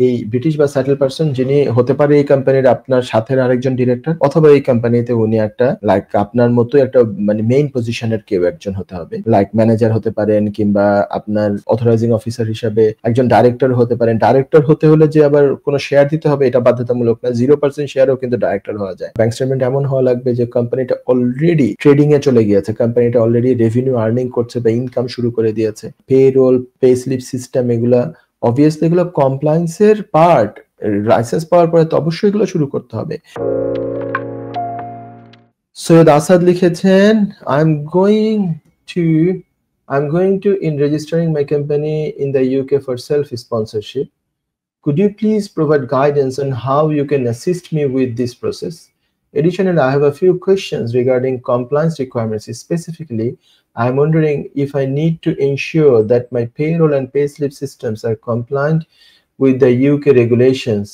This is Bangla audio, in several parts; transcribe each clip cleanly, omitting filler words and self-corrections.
এই ব্রিটিশ বা সেটেল পারসন যিনি হতে পারে এই কোম্পানির আপনার সাথের আরেকজন ডিরেক্টর, অথবা এই কোম্পানিতে উনি একটা লাইক আপনার মতো একটা মানে মেইন পজিশনের কেউ একজন হতে হবে, লাইক ম্যানেজার হতে পারেন, কিংবা আপনার অথরাইজিং অফিসার হিসাবে একজন ডাইরেক্টর হতে পারেন। ডাইরেক্টর হতে হলে যে আবার কোনো শেয়ার দিতে হবে এটা বাধ্যতামূলক না, 0% শেয়ারও কিন্তু ডাইরেক্টর হওয়া যায়। ব্যাংক স্টেটমেন্ট এমন হওয়া লাগবে যে কোম্পানিটা অলরেডি ট্রেডিং এ চলে গিয়েছে, কোম্পানিটা অলরেডি রেভিনিউ আর্নিং করছে বা ইনকাম শুরু করে দিয়েছে। Payroll, pay slip system, এগুলা অবভিয়াসলি এগুলো কমপ্লায়েন্সের পার্ট। লাইসেন্স পাওয়ার পরে তো অবশ্যই এগুলো শুরু করতে হবে। সৈয়দ আসাদ লিখেছেন, I'm going to in registering my company in the UK for self-sponsorship. Could you please provide guidance on how you can assist me with this process? Additionally, I have a few questions regarding compliance requirements. Specifically, I'm wondering if I need to ensure that my payroll and payslip systems are compliant with the UK regulations.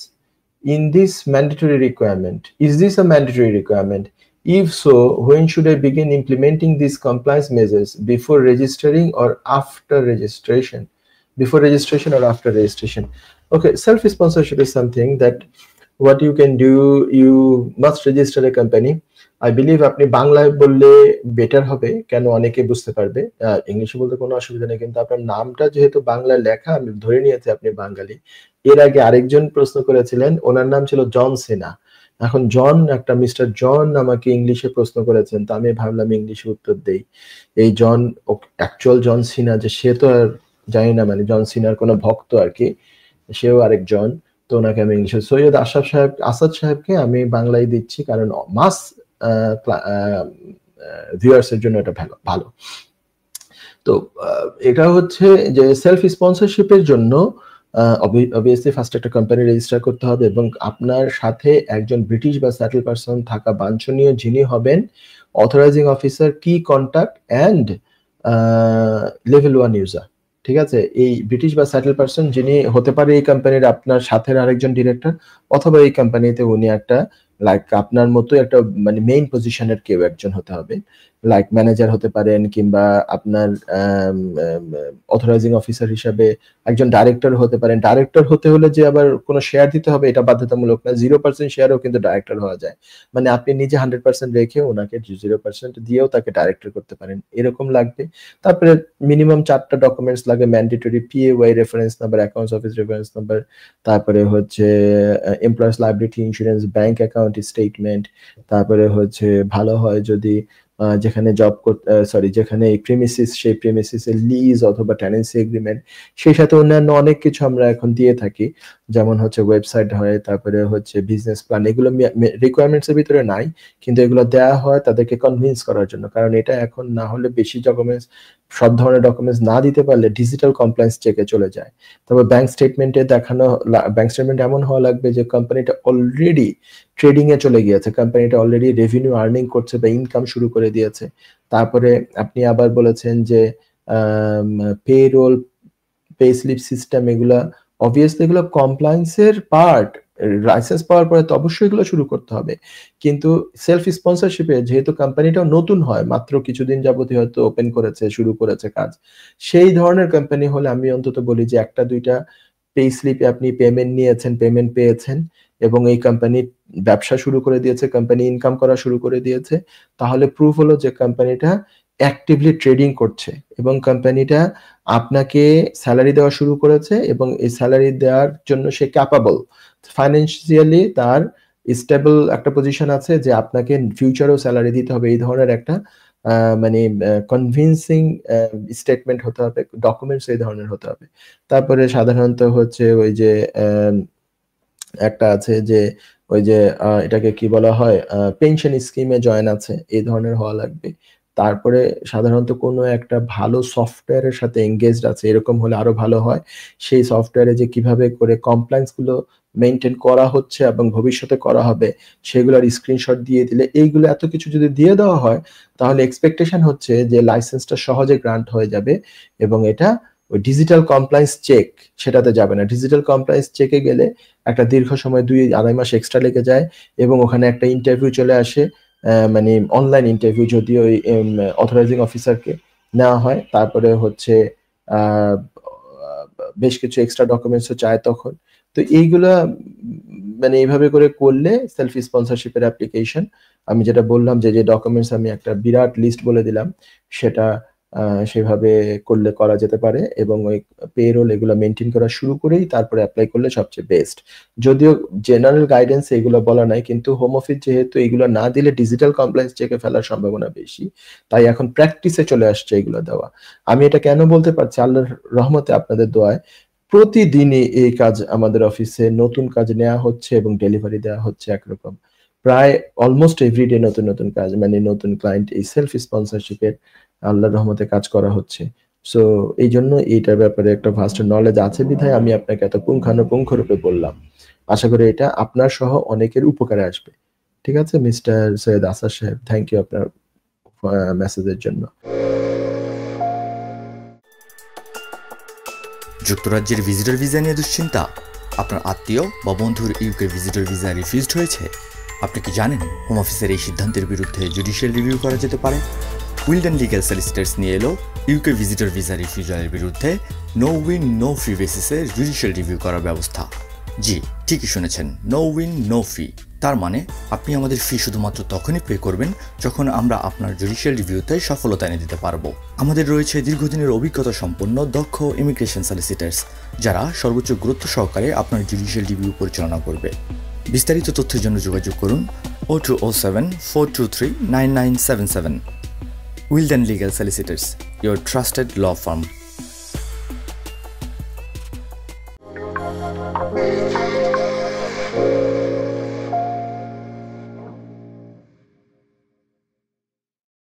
In this mandatory requirement, is this a mandatory requirement? If so, when should I begin implementing these compliance measures? Before registering or after registration? Before registration or after registration? Okay, self-sponsorship is something that what you can do, you must register a company. I believe আপনি বাংলায় বললে বেটার হবে, কেন অনেকে বুঝতে পারবে। ইংলিশে বলতে কোনো অসুবিধা নেই, কিন্তু আপনার নামটা যেহেতু বাংলায় লেখা, আমি ধরে নিয়েছি আপনি বাঙালি। এর আগে আরেকজন প্রশ্ন করেছিলেন, ওনার নাম ছিল জন সিনা। এখন জন, একটা মিস্টার জন আমাকে ইংলিশে প্রশ্ন করেছেন, তো আমি ভাবলাম ইংলিশে উত্তর দেই। এই জন অ্যাকচুয়াল জন সিনা যে, সে তো আর জানি না, মানে জন সিনার কোনো ভক্ত আর কি, সেও আরেকজন। তো ওনাকে আমি ইংলিশে, সৈয়দ আসাদ সাহেবকে আমি বাংলায় দিচ্ছি, কারণ মাস ভিউয়ার্স এর জন্য এটা ভালো। তো এটা হচ্ছে যে সেলফ স্পন্সরশিপের জন্য অবভিয়াসলি ফার্স্ট একটা কোম্পানি রেজিস্টার করতে হবে, এবং আপনার সাথে একজন ব্রিটিশ বা সেটেল পারসন থাকা বাঞ্ছনীয়, যিনি হবেন অথরাইজিং অফিসার, কি কন্টাক্ট অ্যান্ড লেভেল 1 ইউজার। ঠিক আছে, এই ব্রিটিশ বা সেটেল পারসন যিনি হতে পারে এই কোম্পানির আপনার সাথের আরেকজন ডিরেক্টর, অথবা এই কোম্পানিতে উনি একটা লাইক আপনার মতো একটা মানে মেইন পজিশনের কেউ একজন হতে হবে, লাইক ম্যানেজার হতে পারেন, কিংবা আপনার অথরাইজিং অফিসার হিসাবে একজন ডাইরেক্টর হতে পারেন। ডাইরেক্টর হতে হলে যে আবার কোনো শেয়ার দিতে হবে এটা বাধ্যতামূলক না, 0% শেয়ারও কিন্তু ডাইরেক্টর হওয়া যায়। মানে আপনি নিজে 100% রেখে ওনাকে 0% দিয়েও তাকে ডাইরেক্টর করতে পারেন, এরকম লাগবে। তারপরে মিনিমাম 4টা ডকুমেন্টস লাগে mandatory: PAY reference number, accounts office reference number, তারপরে হচ্ছে employers liability insurance, bank account statement, তারপরে হচ্ছে ভালো হয় যদি যেখানে জব যেখানে এই প্রিমিসিস, সেই প্রিমিসিসের লিজ অথবা টেনেন্সি এগ্রিমেন্ট, সেই সাথে অন্যান্য অনেক কিছু আমরা এখন দিয়ে থাকি, যেমন হচ্ছে ওয়েবসাইট হয়, তারপরে হচ্ছে বিজনেস প্ল্যান। এগুলো রিকোয়ারমেন্টস এর ভিতরে নাই, কিন্তু এগুলো দেওয়া হয় তাদেরকে কনভিন্স করার জন্য, কারণ এটা এখন না হলে বেশি ডকুমেন্টস, সব ধরনের ডকুমেন্টস না দিতে পারলে ডিজিটাল কমপ্লায়েন্স চেকে চলে যায়। তবে ব্যাংক স্টেটমেন্টে দেখানো, ব্যাংক স্টেটমেন্ট এমন হওয়া লাগবে যে কোম্পানিটা অলরেডি ট্রেডিং এ চলে গিয়েছে, কোম্পানিটা অলরেডি রেভিনিউ আর্নিং করছে বা ইনকাম শুরু করে দিয়েছে। তারপরে আপনি আবার বলেছেন যে payroll, pay slip system, এগুলা অবভিয়াসলি এগুলো কমপ্লায়েন্সের পার্ট। লাইসেন্স পাওয়ার পরে তো অবশ্যই এগুলো শুরু করতে হবে, কিন্তু সেলফ স্পন্সরশিপে যেহেতু কোম্পানিটাও নতুন হয়, মাত্র কিছুদিন যাবতীয় হয়তো ওপেন করেছে, শুরু করেছে কাজ, সেই ধরনের কোম্পানি হলে আমি অন্তত বলি যে 1টা 2টা পে স্লিপে আপনি পেমেন্ট নিয়েছেন, পেমেন্ট পেয়েছেন, এবং এই কোম্পানি ব্যবসা শুরু করে দিয়েছে, কোম্পানি ইনকাম করা শুরু করে দিয়েছে, তাহলে প্রুফ হলো যে কোম্পানিটা অ্যাক্টিভলি ট্রেডিং করছে, এবং কোম্পানিটা আপনাকে স্যালারি দেওয়া শুরু করেছে, এবং এই স্যালারি দেওয়ার জন্য সে ক্যাপাবল, ফাইন্যান্সিয়ালি তার স্টেবল একটা পজিশন আছে যে আপনাকে ফিউচারেও স্যালারি দিতে হবে। এই ধরনের একটা মানে কনভিন্সিং স্টেটমেন্ট হতে হবে, ডকুমেন্টস এই ধরনের হতে হবে। তারপরে সাধারণত হচ্ছে ওই যে একটা আছে যে ওই যে এটাকে কি বলা হয়, পেনশন স্কিমে জয়েন আছে, এই ধরনের হওয়া লাগবে। তারপরে সাধারণত কোনো একটা ভালো সফটওয়্যারের সাথে এনগেজড আছে, এরকম হলে আরো ভালো হয়। সেই সফটওয়্যারে যে কিভাবে করে কমপ্লায়েন্স গুলো মেইনটেইন করা হচ্ছে এবং ভবিষ্যতে করা হবে, সেগুলোর স্ক্রিনশট দিয়ে দিলে, এইগুলো এত কিছু যদি দিয়ে দেওয়া হয়, তাহলে এক্সপেকটেশন হচ্ছে যে লাইসেন্সটা সহজে গ্রান্ট হয়ে যাবে, এবং এটা ওই ডিজিটাল কমপ্লায়েন্স চেক সেটাতে যাবে না। ডিজিটাল কমপ্লায়েন্স চেকে গেলে একটা দীর্ঘ সময় 2-2.5 মাস এক্সট্রা লেগে যায়, এবং ওখানে একটা ইন্টারভিউ চলে আসে, মানে অনলাইন ইন্টারভিউ, যদিও ওই অথরাইজিং অফিসারকে নেওয়া হয়। তারপরে হচ্ছে বেশ কিছু এক্সট্রা ডকুমেন্টসও চায় তখন। তো এইগুলা মানে এইভাবে করে করলে সেলফ স্পন্সরশিপের অ্যাপ্লিকেশন, আমি যেটা বললাম যে ডকুমেন্টস আমি একটা বিরাট লিস্ট বলে দিলাম, সেটা সেভাবে করলে করা যেতে পারে, এবং ওই পেরোল এগুলো মেনটেন করা শুরু করেই তারপরে অ্যাপ্লাই করলে সবচেয়ে বেস্ট। যদিও জেনারেল গাইডেন্স এগুলো বলা নাই, কিন্তু হোম অফিস যেহেতু এগুলো না দিলে ডিজিটাল কমপ্লায়েন্স চেকে ফেলার সম্ভাবনা বেশি, তাই এখন প্র্যাকটিসে চলে আসছে এগুলো দেওয়া। আমি এটা কেন বলতে পারছি, আল্লাহর রহমতে আপনাদের দোয়ায় প্রতিদিনই এই কাজ আমাদের অফিসে নতুন কাজ নেওয়া হচ্ছে এবং ডেলিভারি দেওয়া হচ্ছে একরকম। প্রায় অলমোস্ট এভরিডে নতুন নতুন কাজ, মানে নতুন ক্লায়েন্ট এই সেলফ স্পন্সরশিপের আল্লাহর রহমতে কাজ করা হচ্ছে। সো এই জন্য এইটার ব্যাপারে একটা ভাস্ট নলেজ আছে বিধায় আমি আপনাকে এত পুঙ্খানুপুঙ্খ রূপে বললাম। আশা করি এটা আপনার সহ অনেকের উপকারে আসবে। ঠিক আছে মিস্টার সৈয়দ আসাদ সাহেব, থ্যাংক ইউ আপনার মেসেজের জন্য। যুক্তরাজ্যের ভিজিটর ভিসা নিয়ে দুশ্চিন্তা? আপনার আত্মীয় বা বন্ধুর ইউকে ভিজিটর ভিসা রিফিউজড হয়েছে? আপনি কি জানেন হোম অফিসের এই সিদ্ধান্তের বিরুদ্ধে জুডিশিয়াল রিভিউ করা যেতে পারে? উইলডেন লিগ্যাল সলিসিটার্স নিয়ে এলো ইউকে ভিজিটর ভিসা রিফিউজালের বিরুদ্ধে নো উইন নো ফি বেসিসে জুডিশিয়াল রিভিউ করার ব্যবস্থা। জি, ঠিকই শুনেছেন, নো উইন নো ফি। তার মানে আপনি আমাদের ফি শুধুমাত্র তখনই পে করবেন যখন আমরা আপনার জুডিশিয়াল রিভিউতে সফলতা এনে দিতে পারবো। আমাদের রয়েছে দীর্ঘদিনের অভিজ্ঞতা সম্পন্ন দক্ষ ইমিগ্রেশন সলিসিটার্স, যারা সর্বোচ্চ গুরুত্ব সহকারে আপনার জুডিশিয়াল রিভিউ পরিচালনা করবে। বিস্তারিত তথ্যের জন্য যোগাযোগ করুন 0207 423 9977। Wilden legal solicitors, your trusted law firm.